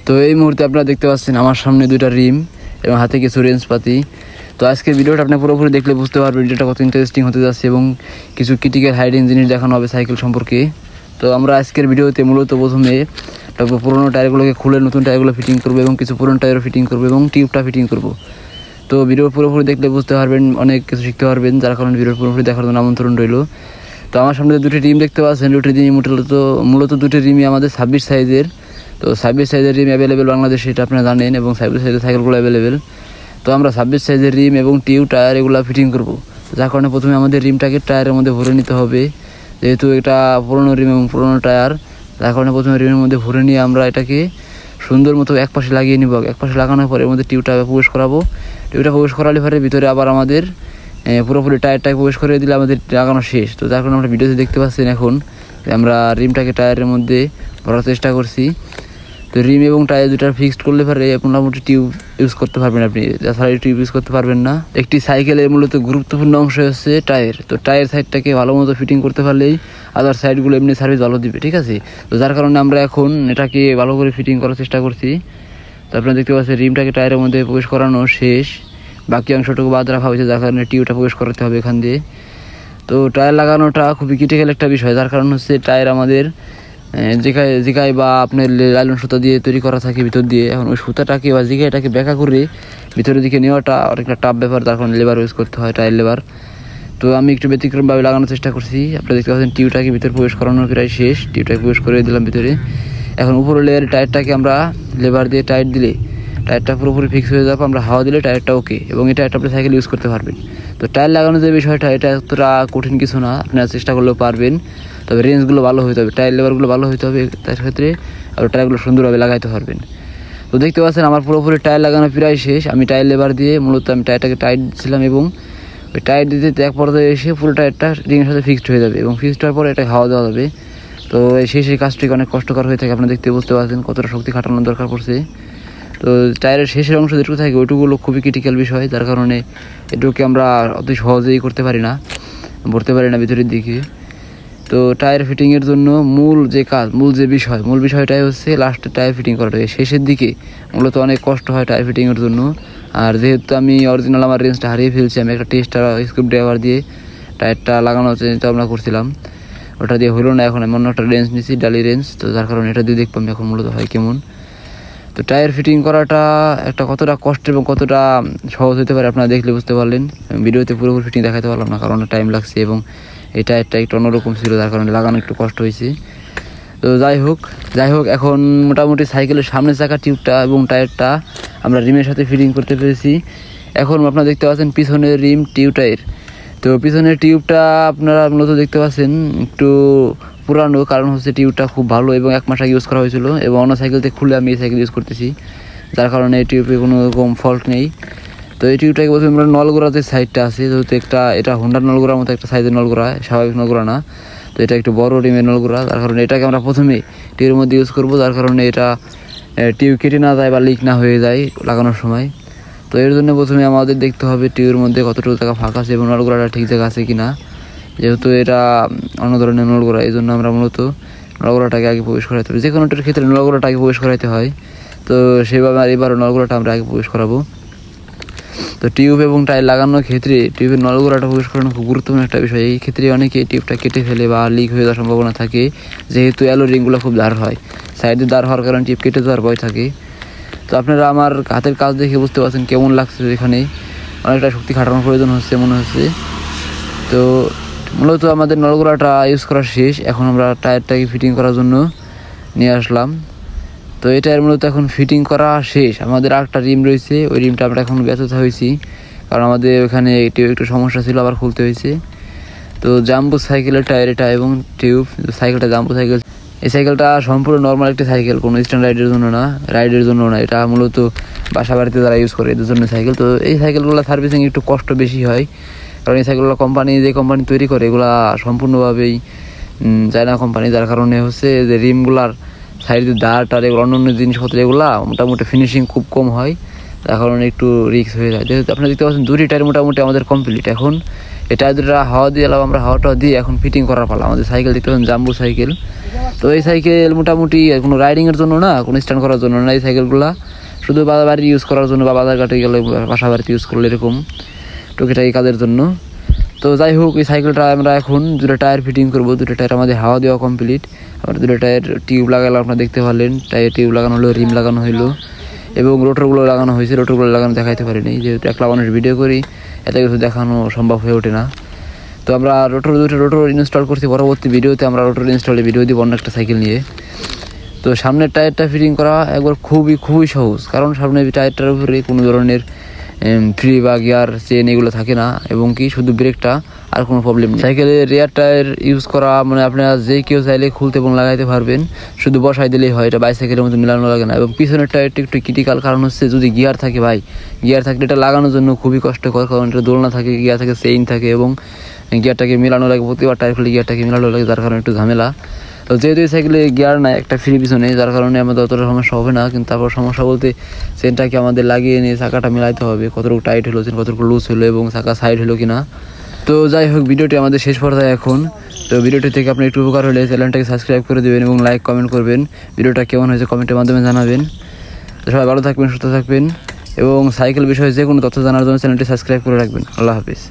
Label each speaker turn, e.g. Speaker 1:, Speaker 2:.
Speaker 1: তো এই মুহূর্তে আপনারা দেখতে পাচ্ছেন আমার সামনে দুইটা রিম এবং হাতে কিছু রেঞ্জপাতি। তো আজকের ভিডিওটা আপনি পুরোপুরি দেখলে বুঝতে পারবেন ভিডিওটা কত ইন্টারেস্টিং হতে যাচ্ছে এবং কিছু ক্রিটিক্যাল হাইডিং জিনিস দেখানো হবে সাইকেল সম্পর্কে। তো আমরা আজকের ভিডিওতে মূলত প্রথমে পুরোনো টায়ারগুলোকে খুলে নতুন টায়ারগুলো ফিটিং করবো এবং কিছু পুরোনো টায়ারও ফিটিং করবো এবং টিউবটা ফিটিং করবো। তো ভিডিও পুরোপুরি দেখলে বুঝতে পারবেন, অনেক কিছু শিখতে পারবেন, যার কারণে ভিডিও পুরোপুরি দেখার জন্য আমন্ত্রণ রইল। তো আমার সামনে দুটি রিম দেখতে পাচ্ছেন, দুটি রিম মূলত দুটি রিমই আমাদের 26 সাইজের। তো 26 সাইজের রিম অ্যাভেলেবেল বাংলাদেশে, এটা আপনারা জানেন, এবং 26 সাইজের সাইকেলগুলো অ্যাভেলেবেল। তো আমরা 26 সাইজের রিম এবং টিউব টায়ার এগুলো ফিটিং করব। যার কারণে প্রথমে আমাদের রিমটাকে টায়ারের মধ্যে ভরে নিতে হবে, যেহেতু এটা পুরোনো রিম এবং পুরোনো টায়ার। যার কারণে প্রথমে রিমের মধ্যে ভরে নিয়ে আমরা এটাকে সুন্দর মতো এক পাশে লাগিয়ে নিব। এক পাশে লাগানোর পরে এর মধ্যে টিউবটা প্রবেশ করাবো। টিউবটা প্রবেশ করালে পরে ভিতরে আবার আমাদের পুরোপুরি টায়ারটাকে প্রবেশ করে দিলে আমাদের লাগানো শেষ। তো যার কারণে আমরা ভিডিওতে দেখতে পাচ্ছেন এখন আমরা রিমটাকে টায়ারের মধ্যে ভরার চেষ্টা করছি। তো রিম এবং টায়ার দুটার ফিক্সড করলে পরে মোটামুটি টিউব ইউজ করতে পারবেন আপনি, তাছাড়া টিউব ইউজ করতে পারবেন না। একটি সাইকেলের মূলত গুরুত্বপূর্ণ অংশ হচ্ছে টায়ার। তো টায়ার সাইডটাকে ভালো মতো ফিটিং করতে পারলেই আদার সাইডগুলো এমনি সার্ভিস ভালো দিবে, ঠিক আছে। তো যার কারণে আমরা এখন এটাকে ভালো করে ফিটিং করার চেষ্টা করছি। তো আপনারা দেখতে পাচ্ছেন রিমটাকে টায়ারের মধ্যে প্রবেশ করানো শেষ, বাকি অংশটুকু বাদ রাখা হয়েছে, যার কারণে টিউবটা প্রবেশ করাতে হবে এখান দিয়ে। তো টায়ার লাগানোটা খুবই ক্রিটিক্যাল একটা বিষয়, যার কারণ হচ্ছে টায়ার আমাদের জিগায় বা আপনার লাইলন সুতা দিয়ে তৈরি করা থাকে ভিতর দিয়ে। এখন ওই সুতাটাকে বা জিগাইটাকে ব্যাকা করে ভিতরের দিকে নেওয়াটা অনেকটা টাফ ব্যাপার, তার কারণে লেবার ইউজ করতে হয়, টায়ার লেবার। তো আমি একটু ব্যতিক্রমভাবে লাগানোর চেষ্টা করছি। আপনারা দেখতে পাচ্ছেন টিউবটাকে ভিতরে প্রবেশ করানোর প্রায় শেষ, টিউবটাকে প্রবেশ করে দিলাম ভিতরে। এখন উপরের লেয়ারের টায়ারটাকে আমরা লেবার দিয়ে টাইট দিলে টায়ারটা পুরোপুরি ফিক্স হয়ে যাবে। আমরা হাওয়া দিলে টায়ারটা ওকে, এবং এই টায়ারটা আপনি সাইকেল ইউজ করতে পারবেন। তো টায়ার লাগানোর যে বিষয়টা, এটা এতটা কঠিন কিছু না, আপনারা চেষ্টা করলেও পারবেন। তবে রেঞ্জগুলো ভালো হতে হবে, টায়ার লেবারগুলো ভালো হতে হবে, তার ক্ষেত্রে আর টায়ারগুলো সুন্দরভাবে লাগাইতে পারবেন। তো দেখতে পাচ্ছেন আমার পুরোপুরি টায়ার লাগানো প্রায় শেষ। আমি টায়ার লেবার দিয়ে মূলত আমি টায়ারটাকে টাইট দিচ্ছিলাম, এবং ওই টায়ার দিতে এক পর্যায়ে এসে পুরো টায়ারটা রিংয়ের সাথে ফিক্সড হয়ে যাবে, এবং ফিক্সড হওয়ার পরে এটা হাওয়া দেওয়া যাবে। তো এই শেষের কাজটি অনেক কষ্টকর হয়ে থাকে, আপনারা দেখতে বুঝতে পারছেন কতটা শক্তি খাটানোর দরকার পড়ছে। তো টায়ারের শেষের অংশ যেটুকু থাকে ওইটুকুলো খুবই ক্রিটিক্যাল বিষয়, যার কারণে এটুকুকে আমরা অতি সহজেই করতে পারি না, ভরতে পারি না ভিতরের দিকে। তো টায়ার ফিটিংয়ের জন্য মূল বিষয়টাই হচ্ছে লাস্টে টায়ার ফিটিং করাটা। শেষের দিকে মূলত অনেক কষ্ট হয় টায়ার ফিটিংয়ের জন্য। আর যেহেতু আমি অরিজিনাল আমার রেঞ্জটা হারিয়ে ফেলছি, আমি একটা টেস্টার স্ক্রু ড্রাইভার দিয়ে টায়ারটা লাগানোর চিন্তা ভাবনা করছিলাম, ওটা দিয়ে হলো না। এখন আমি অন্য একটা রেঞ্জ নিয়েছি, ডালি রেঞ্জ। তো যার কারণে এটা দিয়ে দেখবো আমি এখন মূলত হয় কেমন। তো টায়ার ফিটিং করাটা একটা কতটা কষ্ট এবং কতটা সহজ হতে পারে আপনারা দেখলে বুঝতে পারলেন। ভিডিওতে পুরোপুরি ফিটিং দেখাতে পারলাম না, কারণ টাইম লাগছে, এবং এই টায়ারটা একটু অন্যরকম ছিল, যার কারণে লাগানো একটু কষ্ট হয়েছে। তো যাই হোক এখন মোটামুটি সাইকেলের সামনের চাকা টিউবটা এবং টায়ারটা আমরা রিমের সাথে ফিটিং করতে পেরেছি। এখন আপনারা দেখতে পাচ্ছেন পিছনের রিম টিউব টায়ার। তো পিছনের টিউবটা আপনারা মূলত দেখতে পাচ্ছেন একটু পুরানো, কারণ হচ্ছে টিউবটা খুব ভালো এবং 1 মাস আগে ইউজ করা হয়েছিল, এবং অন্য সাইকেল থেকে খুলে আমি এই সাইকেল ইউজ করতেছি, যার কারণে এই টিউবে কোনো রকম ফল্ট নেই। তো এই টিউবটাকে প্রথমে আমরা নলগোড়া যে সাইডটা আছে, যেহেতু এটা হোন্ডার নলগোড়ার মতো একটা সাইজের নলগোড়া, স্বাভাবিক নলগোড়া না। তো এটা একটু বড় রিমের নলগোড়া, যার কারণে এটাকে আমরা প্রথমে টিউবের মধ্যে ইউজ করবো, যার কারণে এটা টিউব কেটে না যায় বা লিক না হয়ে যায় লাগানোর সময়। তো এর জন্য প্রথমে আমাদের দেখতে হবে টিউবের মধ্যে কতটুকু জায়গা ফাঁকা আছে এবং নলগোড়াটা ঠিক জায়গা আছে কিনা। যেহেতু এটা অন্য ধরনের নলগোড়া, এই জন্য আমরা মূলত নলগোড়াটাকে আগে প্রবেশ করাতে হবে। যে কোনোটার ক্ষেত্রে নলগোড়াটাকে প্রবেশ করাতে হয়, তো সেভাবে আর এবারও নলগোড়াটা আমরা আগে প্রবেশ করাবো। তো টিউব এবং টায়ার লাগানোর ক্ষেত্রে টিউবের নলগোড়াটা প্রবেশ করানো খুব গুরুত্বপূর্ণ একটা বিষয়। এই ক্ষেত্রে অনেকে টিউবটা কেটে ফেলে বা লিক হয়ে যাওয়ার সম্ভাবনা থাকে, যেহেতু অ্যালো রিংগুলো খুব দাঁড় হয়, সাইডে দাঁড় হওয়ার কারণে টিউব কেটে যাওয়ার ভয় থাকে। তো আপনারা আমার হাতের কাজ দেখে বুঝতে পারছেন কেমন লাগছে, এখানে অনেকটা শক্তি খাটানোর প্রয়োজন হচ্ছে মনে হচ্ছে। তো মূলত আমাদের নলগোড়াটা ইউজ করা শেষ, এখন আমরা টায়ারটাকে ফিটিং করার জন্য নিয়ে আসলাম। তো এই টায়ার মূলত এখন ফিটিং করা শেষ। আমাদের আরেকটা রিম রয়েছে, ওই রিমটা আমরা এখন ব্যথিত হয়েছি, কারণ আমাদের ওখানে একটু সমস্যা ছিল, আবার খুলতে হয়েছে। তো জাম্বো সাইকেলের টায়ার এটা এবং টিউব, সাইকেলটা জাম্বো সাইকেল। এই সাইকেলটা সম্পূর্ণ নর্মাল একটি সাইকেল, কোনো স্ট্যান্ড রাইডের জন্য না। এটা মূলত বাসা বাড়িতে যারা ইউজ করে এদের জন্য সাইকেল। তো এই সাইকেলগুলো সার্ভিসিং একটু কষ্ট বেশি হয়, কারণ এই সাইকেলগুলো যে কোম্পানি তৈরি করে এগুলা সম্পূর্ণভাবেই চায়না কোম্পানি, যার কারণে হচ্ছে যে রিমগুলার সাইডে দাঁড় টার এগুলো অন্য জিনিসপত্র এগুলা মোটামুটি ফিনিশিং খুব কম হয়, যার কারণে একটু রিস্ক হয়ে যায়। যেহেতু আপনারা দেখতে পাচ্ছেন দুটি টায়ার মোটামুটি আমাদের কমপ্লিট। এখন এটা দুটা হাওয়া দিয়ে এলাম, আমরা হাওয়াটা দিয়ে এখন ফিটিং করার পালা। আমাদের সাইকেল দেখতে পাচ্ছেন জাম্বো সাইকেল। তো এই সাইকেল মোটামুটি কোনো রাইডিংয়ের জন্য না, কোনো স্ট্যান্ড করার জন্য না, এই সাইকেলগুলো শুধু বাড়ি ইউজ করার জন্য বা বাজার ঘাটে গেলে বাসা বাড়িতে ইউজ করলে এরকম টুকিটাকি কাজের জন্য। তো যাই হোক, এই সাইকেলটা আমরা এখন দুটো টায়ার ফিটিং করবো। দুটো টায়ার আমাদের হাওয়া দেওয়া কমপ্লিট। আমরা দুটো টায়ার টিউব লাগালাম, আপনারা দেখতে পারলেন। টায়ার টিউব লাগানো হলো, রিম লাগানো হলো এবং রোটরগুলো লাগানো হয়েছে। রোটরগুলো লাগানো দেখাইতে পারিনি, যেহেতু একলা মানুষ ভিডিও করি, এত কিছু দেখানো সম্ভব হয়ে ওঠে না। তো আমরা দুটো রোটর ইনস্টল করছি। পরবর্তী ভিডিওতে আমরা রোটর ইনস্টলের ভিডিও দিব অন্য একটা সাইকেল নিয়ে। তো সামনের টায়ারটা ফিটিং করা একবার খুবই সহজ, কারণ সামনের টায়ারটার উপরে কোনো ধরনের ফ্রি বা গিয়ার চেন এগুলো থাকে না, এবং কি শুধু ব্রেকটা, আর কোনো প্রবলেম নেই। সাইকেলের রেয়ার টায়ার ইউজ করা মানে আপনারা যে কেউ চাইলে খুলতে এবং লাগাইতে পারবেন, শুধু বসাই দিলেই হয়। এটা বাইসাইকেলের মতো মিলানো লাগে না। এবং পিছনের টায়ারটা একটু ক্রিটিক্যাল, কারণ হচ্ছে যদি গিয়ার থাকে ভাই, গিয়ার থাকলে এটা লাগানোর জন্য খুবই কষ্টকর, কারণ এটা দোলনা থাকে, গিয়ার থাকে, চেইন থাকে এবং গিয়ারটাকে মিলানো লাগে। প্রতিবার টায়ার খুলে গিয়ারটাকে মিলানো লাগে, যার কারণে একটু ঝামেলা। তো যেহেতু এই সাইকেলে গিয়ার নাই, একটা ফ্রি পিছনে, যার কারণে আমাদের অতটা সমস্যা হবে না। কিন্তু তারপর সমস্যা বলতে চেনটাকে আমাদের লাগিয়ে নিয়ে চাকাটা মিলাইতে হবে, কতটুকু টাইট হলো, চেন কতটুকু লুজ হলো এবং চাকা সাইড হলো কিনা। তো যাই হোক, ভিডিওটি আমাদের শেষ পর্যায়ে এখন। তো ভিডিওটি থেকে আপনার একটু উপকার হলে চ্যানেলটাকে সাবস্ক্রাইব করে দেবেন এবং লাইক কমেন্ট করবেন। ভিডিওটা কেমন হয়েছে কমেন্টের মাধ্যমে জানাবেন। তো সবাই ভালো থাকবেন, সুস্থ থাকবেন এবং সাইকেল বিষয়ে যে কোনো তথ্য জানার জন্য চ্যানেলটি সাবস্ক্রাইব করে রাখবেন। আল্লাহ হাফিজ।